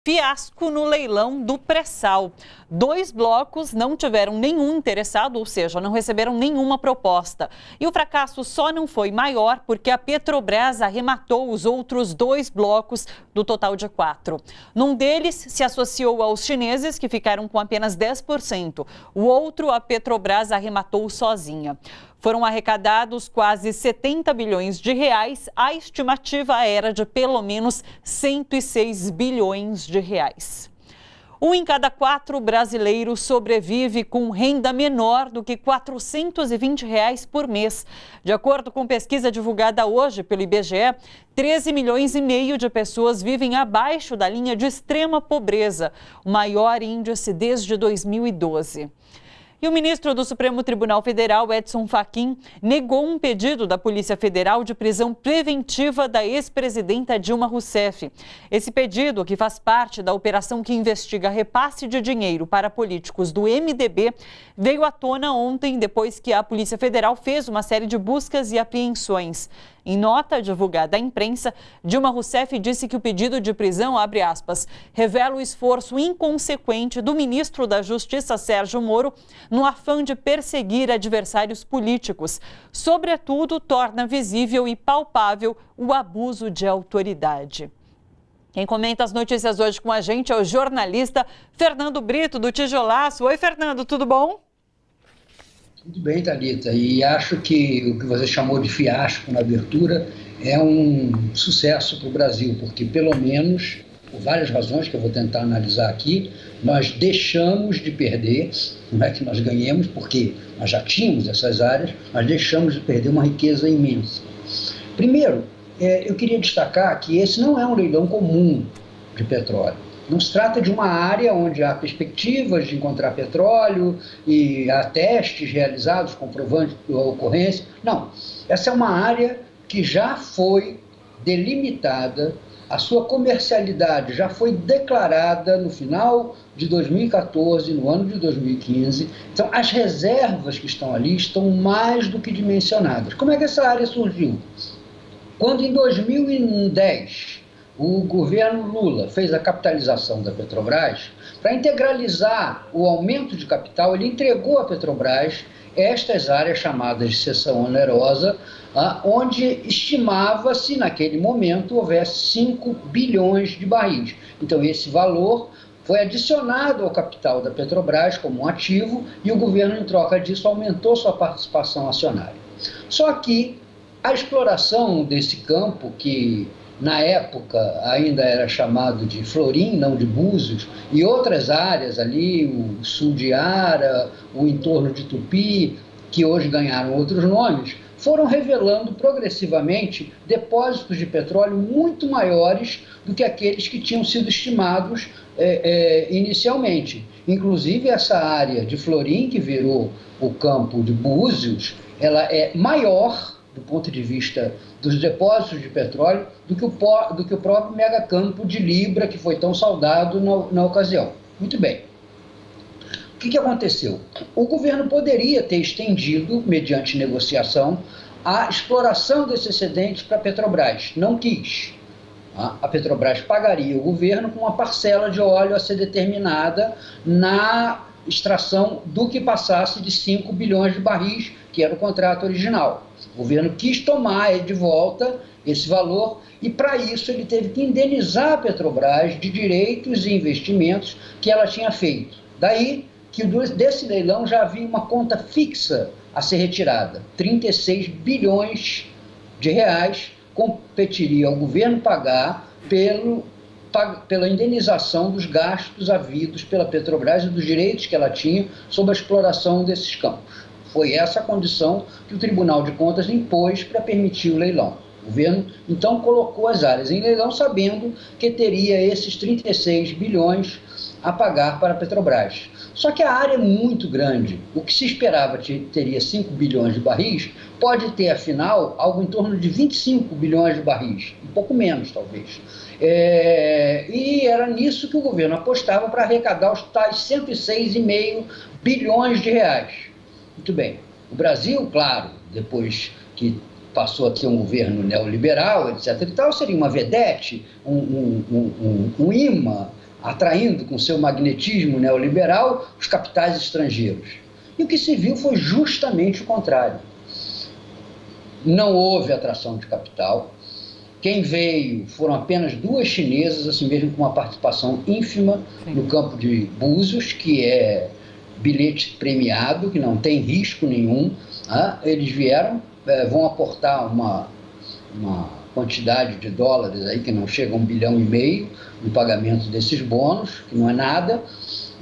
Fiasco no leilão do pré-sal. 2 blocos não tiveram nenhum interessado, ou seja, não receberam nenhuma proposta. E o fracasso só não foi maior porque a Petrobras arrematou os outros 2 blocos do total de 4. Num deles se associou aos chineses, que ficaram com apenas 10%. O outro a Petrobras arrematou sozinha. Foram arrecadados quase 70 bilhões de reais. A estimativa era de pelo menos 106 bilhões de reais. 1 em cada 4 brasileiros sobrevive com renda menor do que R$ 420 por mês. De acordo com pesquisa divulgada hoje pelo IBGE, 13 milhões e meio de pessoas vivem abaixo da linha de extrema pobreza, o maior índice desde 2012. E o ministro do Supremo Tribunal Federal, Edson Fachin, negou um pedido da Polícia Federal de prisão preventiva da ex-presidenta Dilma Rousseff. Esse pedido, que faz parte da operação que investiga repasse de dinheiro para políticos do MDB, veio à tona ontem, depois que a Polícia Federal fez uma série de buscas e apreensões. Em nota divulgada à imprensa, Dilma Rousseff disse que o pedido de prisão, abre aspas, revela o esforço inconsequente do ministro da Justiça, Sérgio Moro, no afã de perseguir adversários políticos. Sobretudo, torna visível e palpável o abuso de autoridade. Quem comenta as notícias hoje com a gente é o jornalista Fernando Brito, do Tijolaço. Oi, Fernando, tudo bom? Tudo bem, Thalita, e acho que o que você chamou de fiasco na abertura é um sucesso para o Brasil, porque pelo menos, por várias razões que eu vou tentar analisar aqui, nós deixamos de perder, não é que nós ganhemos, porque nós já tínhamos essas áreas, nós deixamos de perder uma riqueza imensa. Primeiro, eu queria destacar que esse não é um leilão comum de petróleo. Não se trata de uma área onde há perspectivas de encontrar petróleo e há testes realizados comprovando a ocorrência. Não, essa é uma área que já foi delimitada, a sua comercialidade já foi declarada no final de 2014, no ano de 2015. Então, as reservas que estão ali estão mais do que dimensionadas. Como é que essa área surgiu? Quando em 2010... o governo Lula fez a capitalização da Petrobras, para integralizar o aumento de capital, ele entregou à Petrobras estas áreas chamadas de cessão onerosa, onde estimava-se, naquele momento, houvesse 5 bilhões de barris. Então, esse valor foi adicionado ao capital da Petrobras como um ativo e o governo, em troca disso, aumentou sua participação acionária. Só que a exploração desse campo, que na época ainda era chamado de Florim, não de Búzios, e outras áreas ali, o sul de Ara, o entorno de Tupi, que hoje ganharam outros nomes, foram revelando progressivamente depósitos de petróleo muito maiores do que aqueles que tinham sido estimados inicialmente. Inclusive, essa área de Florim, que virou o campo de Búzios, ela é maior do ponto de vista dos depósitos de petróleo, do que o próprio megacampo de Libra, que foi tão saudado na ocasião. Muito bem. O que aconteceu? O governo poderia ter estendido, mediante negociação, a exploração desses excedentes para a Petrobras. Não quis. A Petrobras pagaria o governo com uma parcela de óleo a ser determinada na extração do que passasse de 5 bilhões de barris, que era o contrato original. O governo quis tomar de volta esse valor e, para isso, ele teve que indenizar a Petrobras de direitos e investimentos que ela tinha feito. Daí que desse leilão já havia uma conta fixa a ser retirada. 36 bilhões de reais competiria ao governo pagar pela indenização dos gastos havidos pela Petrobras e dos direitos que ela tinha sobre a exploração desses campos. Foi essa a condição que o Tribunal de Contas impôs para permitir o leilão. O governo, então, colocou as áreas em leilão sabendo que teria esses 36 bilhões a pagar para a Petrobras. Só que a área é muito grande. O que se esperava teria 5 bilhões de barris, pode ter, afinal, algo em torno de 25 bilhões de barris, um pouco menos, talvez. E era nisso que o governo apostava para arrecadar os tais 106,5 bilhões de reais. Muito bem. O Brasil, claro, depois que passou a ter um governo neoliberal, etc. e tal, seria uma vedete, um imã atraindo com seu magnetismo neoliberal os capitais estrangeiros. E o que se viu foi justamente o contrário. Não houve atração de capital. Quem veio foram apenas 2 chinesas, assim mesmo com uma participação ínfima no campo de Búzios, que é bilhete premiado, que não tem risco nenhum. Eles vieram, vão aportar uma quantidade de dólares aí que não chega a 1,5 bilhão no pagamento desses bônus, que não é nada,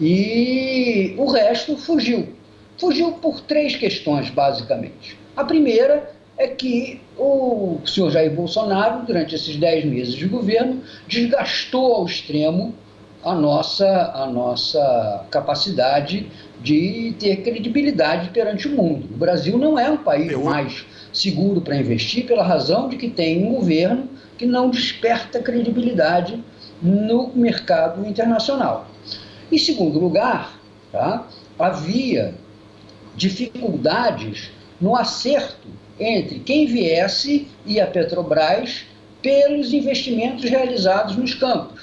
e o resto fugiu. Fugiu por 3 questões, basicamente. A primeira é que o senhor Jair Bolsonaro, durante esses 10 meses de governo, desgastou ao extremo a nossa capacidade de ter credibilidade perante o mundo. O Brasil não é um país mais seguro para investir pela razão de que tem um governo que não desperta credibilidade no mercado internacional. Em segundo lugar, havia dificuldades no acerto entre quem viesse e a Petrobras pelos investimentos realizados nos campos.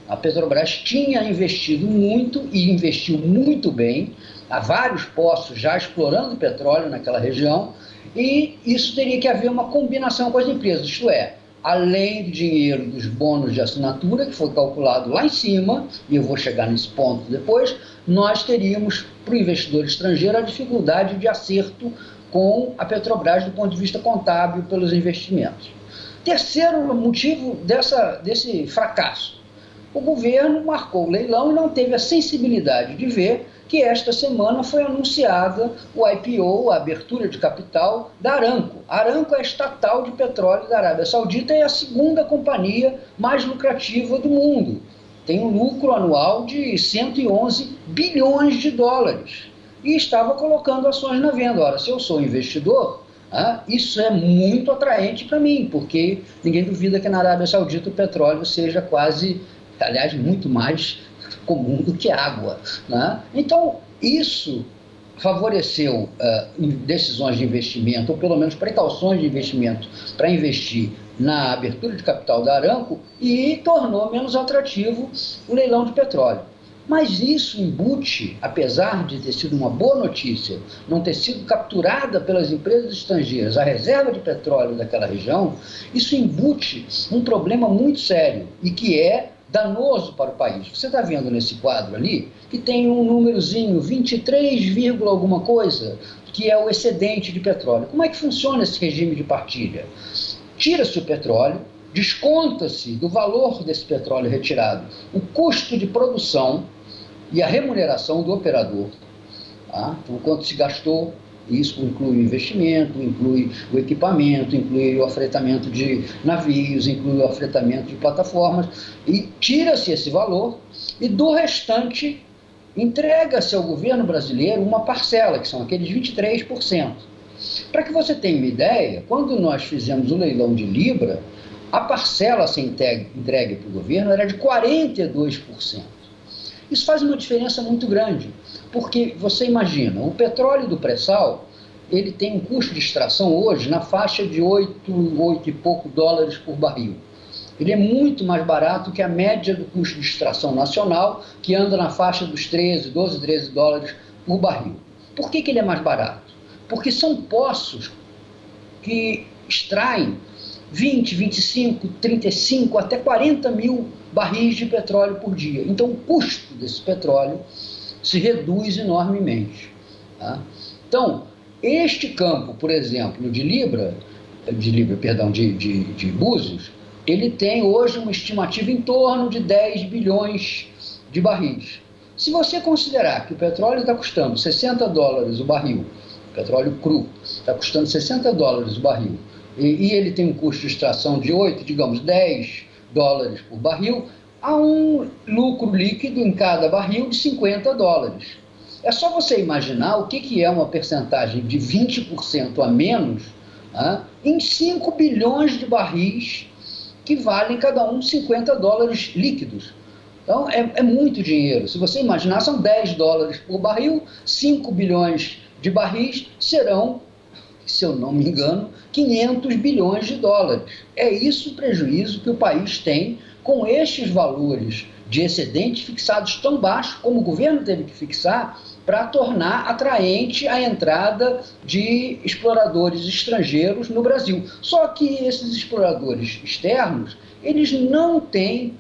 A Petrobras tinha investido muito e investiu muito bem, há vários poços já explorando petróleo naquela região, e isso teria que haver uma combinação com as empresas, isto é, além do dinheiro dos bônus de assinatura, que foi calculado lá em cima, e eu vou chegar nesse ponto depois, nós teríamos, para o investidor estrangeiro, a dificuldade de acerto com a Petrobras do ponto de vista contábil pelos investimentos. Terceiro motivo desse fracasso. O governo marcou o leilão e não teve a sensibilidade de ver que esta semana foi anunciada o IPO, a abertura de capital da Aramco. A Aramco é a estatal de petróleo da Arábia Saudita e é a segunda companhia mais lucrativa do mundo. Tem um lucro anual de 111 bilhões de dólares e estava colocando ações na venda. Ora, se eu sou investidor, isso é muito atraente para mim, porque ninguém duvida que na Arábia Saudita o petróleo seja quase, aliás, muito mais comum do que água. Então, isso favoreceu decisões de investimento, ou pelo menos precauções de investimento para investir na abertura de capital da Aramco e tornou menos atrativo o leilão de petróleo. Mas isso embute, apesar de ter sido uma boa notícia, não ter sido capturada pelas empresas estrangeiras a reserva de petróleo daquela região, isso embute um problema muito sério e que é danoso para o país. Você está vendo nesse quadro ali que tem um númerozinho, 23, alguma coisa, que é o excedente de petróleo. Como é que funciona esse regime de partilha? Tira-se o petróleo, desconta-se do valor desse petróleo retirado o custo de produção e a remuneração do operador. Então, quanto se gastou, isso inclui o investimento, inclui o equipamento, inclui o afretamento de navios, inclui o afretamento de plataformas, e tira-se esse valor e do restante entrega-se ao governo brasileiro uma parcela, que são aqueles 23%. Para que você tenha uma ideia, quando nós fizemos o leilão de Libra, a parcela a ser entregue para o governo era de 42%. Isso faz uma diferença muito grande, porque você imagina, o petróleo do pré-sal, ele tem um custo de extração hoje na faixa de 8 e pouco dólares por barril. Ele é muito mais barato que a média do custo de extração nacional, que anda na faixa dos 12, 13 dólares por barril. Por que ele é mais barato? Porque são poços que extraem 20, 25, 35, até 40 mil barris de petróleo por dia. Então, o custo desse petróleo se reduz enormemente. Então, este campo, por exemplo, de Búzios, ele tem hoje uma estimativa em torno de 10 bilhões de barris. Se você considerar que o petróleo está custando 60 dólares o barril, petróleo cru, está custando 60 dólares o barril, e ele tem um custo de extração de 8, digamos, 10 dólares por barril, há um lucro líquido em cada barril de 50 dólares. É só você imaginar o que é uma percentagem de 20% a menos em 5 bilhões de barris que valem cada um 50 dólares líquidos. Então, é muito dinheiro. Se você imaginar, são 10 dólares por barril, 5 bilhões de barris serão, se eu não me engano, 500 bilhões de dólares. É isso o prejuízo que o país tem com estes valores de excedente fixados tão baixos como o governo teve que fixar para tornar atraente a entrada de exploradores estrangeiros no Brasil. Só que esses exploradores externos, eles não têm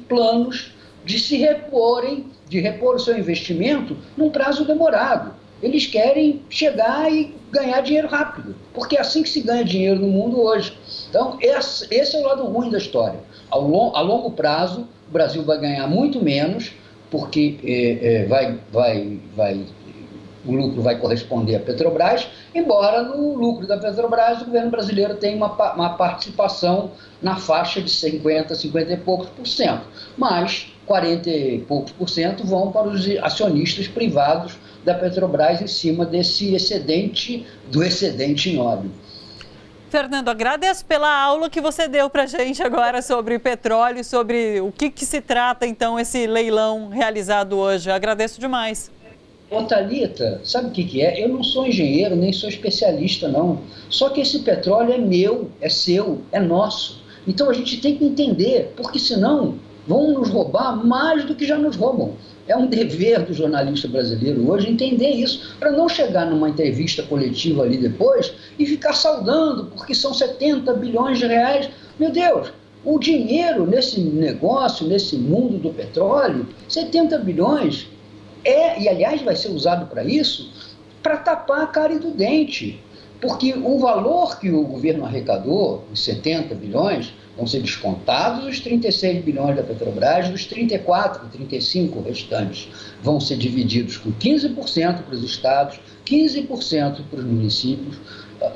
planos de se reporem, de repor o seu investimento num prazo demorado. Eles querem chegar e ganhar dinheiro rápido, porque é assim que se ganha dinheiro no mundo hoje. Então, esse é o lado ruim da história. A longo prazo, o Brasil vai ganhar muito menos, porque o lucro vai corresponder à Petrobras, embora no lucro da Petrobras o governo brasileiro tenha uma participação na faixa de 50 e poucos por cento, mas 40 e poucos por cento vão para os acionistas privados da Petrobras em cima desse excedente, do excedente nobre. Fernando, agradeço pela aula que você deu para a gente agora sobre petróleo e sobre o que se trata, então, esse leilão realizado hoje. Eu agradeço demais. Ô, Thalita, sabe o que é? Eu não sou engenheiro, nem sou especialista, não. Só que esse petróleo é meu, é seu, é nosso. Então, a gente tem que entender, porque senão vão nos roubar mais do que já nos roubam. É um dever do jornalista brasileiro hoje entender isso, para não chegar numa entrevista coletiva ali depois e ficar saudando, porque são 70 bilhões de reais. Meu Deus, o dinheiro nesse negócio, nesse mundo do petróleo, 70 bilhões, e aliás vai ser usado para isso, para tapar a cárie do dente. Porque o valor que o governo arrecadou, os 70 bilhões, vão ser descontados os 36 bilhões da Petrobras, dos 34, 35 restantes vão ser divididos com 15% para os estados, 15% para os municípios,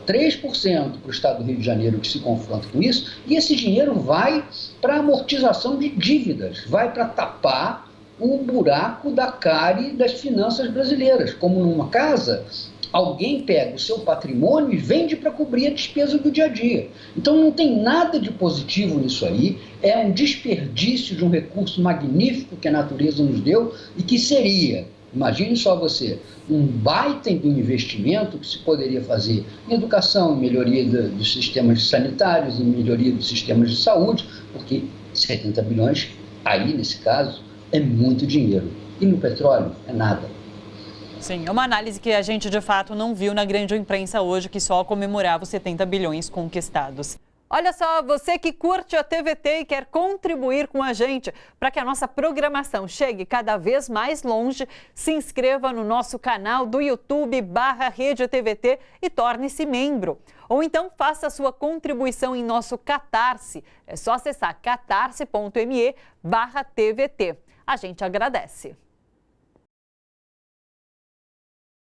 3% para o estado do Rio de Janeiro, que se confronta com isso, e esse dinheiro vai para a amortização de dívidas, vai para tapar o buraco da cárie das finanças brasileiras. Como numa casa, alguém pega o seu patrimônio e vende para cobrir a despesa do dia a dia. Então não tem nada de positivo nisso aí, é um desperdício de um recurso magnífico que a natureza nos deu e que seria, imagine só você, um baita de um investimento que se poderia fazer em educação, em melhoria dos sistemas sanitários, em melhoria dos sistemas de saúde, porque 70 bilhões, aí nesse caso, é muito dinheiro. E no petróleo é nada. Sim, é uma análise que a gente de fato não viu na grande imprensa hoje, que só comemorava os 70 bilhões conquistados. Olha só, você que curte a TVT e quer contribuir com a gente para que a nossa programação chegue cada vez mais longe, se inscreva no nosso canal do YouTube /Rede TVT e torne-se membro. Ou então faça a sua contribuição em nosso Catarse. É só acessar catarse.me/TVT. A gente agradece.